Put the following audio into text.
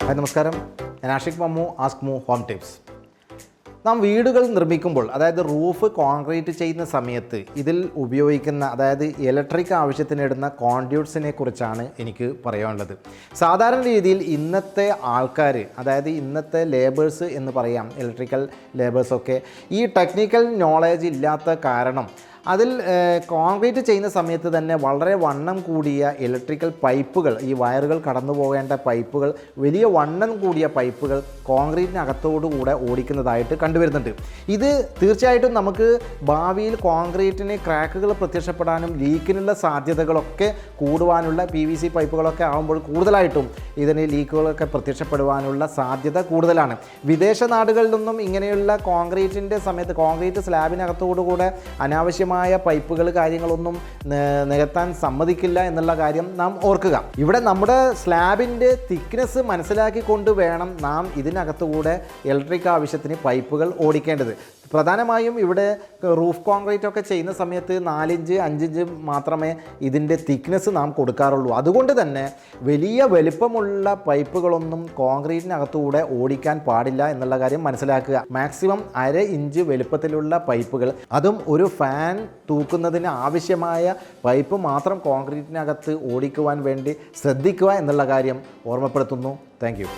Hi നമസ്കാരം, ഞാൻ ആഷിഖ് ആസ്ക്മുഹോമെറ്റിപ്സ്. നാം വീടുകൾ നിർമ്മിക്കുമ്പോൾ, അതായത് റൂഫ് കോൺക്രീറ്റ് ചെയ്യുന്ന സമയത്ത് ഇതിൽ ഉപയോഗിക്കുന്ന, അതായത് ഇലക്ട്രിക് ആവശ്യത്തിനിടുന്ന കോൺഡ്യൂട്ട്സിനെ കുറിച്ചാണ് എനിക്ക് പറയാനുള്ളത്. സാധാരണ രീതിയിൽ ഇന്നത്തെ ആൾക്കാർ, അതായത് ഇന്നത്തെ ലേബേഴ്സ് എന്ന് പറയാം, ഇലക്ട്രിക്കൽ ലേബേഴ്സൊക്കെ ഈ ടെക്നിക്കൽ നോളേജ് ഇല്ലാത്ത കാരണം അതിൽ കോൺക്രീറ്റ് ചെയ്യുന്ന സമയത്ത് തന്നെ വളരെ വണ്ണം കൂടിയ ഇലക്ട്രിക്കൽ പൈപ്പുകൾ, ഈ വയറുകൾ കടന്നു പോകേണ്ട പൈപ്പുകൾ, വലിയ വണ്ണം കൂടിയ പൈപ്പുകൾ കോൺക്രീറ്റിനകത്തോടുകൂടെ ഓടിക്കുന്നതായിട്ട് കണ്ടുവരുന്നുണ്ട്. ഇത് തീർച്ചയായിട്ടും നമുക്ക് ഭാവിയിൽ കോൺക്രീറ്റിന് ക്രാക്കുകൾ പ്രത്യക്ഷപ്പെടാനും ലീക്കിനുള്ള സാധ്യതകളൊക്കെ കൂടുവാനുള്ള, PVC പൈപ്പുകളൊക്കെ ആകുമ്പോൾ കൂടുതലായിട്ടും ഇതിന് ലീക്കുകളൊക്കെ പ്രത്യക്ഷപ്പെടുവാനുള്ള സാധ്യത കൂടുതലാണ്. വിദേശ നാടുകളിൽ നിന്നും ഇങ്ങനെയുള്ള കോൺക്രീറ്റിൻ്റെ സമയത്ത് കോൺക്രീറ്റ് സ്ലാബിനകത്തോടുകൂടെ അനാവശ്യമായ പൈപ്പുകൾ കാര്യങ്ങളൊന്നും നികത്താൻ സമ്മതിക്കില്ല എന്നുള്ള കാര്യം നാം ഓർക്കുക. ഇവിടെ നമ്മുടെ സ്ലാബിൻ്റെ തിക്നെസ് മനസ്സിലാക്കിക്കൊണ്ട് വേണം നാം ഇതിനകത്തുകൂടെ ഇലക്ട്രിക് ആവശ്യത്തിന് പൈപ്പുകൾ ഓടിക്കേണ്ടത്. പ്രധാനമായും ഇവിടെ റൂഫ് കോൺക്രീറ്റ് ഒക്കെ ചെയ്യുന്ന സമയത്ത് 4 ഇഞ്ച് 5 ഇഞ്ച് മാത്രമേ ഇതിൻ്റെ തിക്നെസ് നാം കൊടുക്കാറുള്ളൂ. അതുകൊണ്ട് തന്നെ വലിയ വലിപ്പമുള്ള പൈപ്പുകളൊന്നും കോൺക്രീറ്റിനകത്തുകൂടെ ഓടിക്കാൻ പാടില്ല എന്നുള്ള കാര്യം മനസ്സിലാക്കുക. മാക്സിമം 1/2 ഇഞ്ച് വലിപ്പത്തിലുള്ള പൈപ്പുകൾ, അതും ഒരു ഫാൻ തൂക്കുന്നതിന് ആവശ്യമായ പൈപ്പ് മാത്രം കോൺക്രീറ്റിനകത്ത് ഓടിക്കുവാൻ വേണ്ടി ശ്രദ്ധിക്കുക എന്നുള്ള കാര്യം ഓർമ്മപ്പെടുത്തുന്നു. Thank you.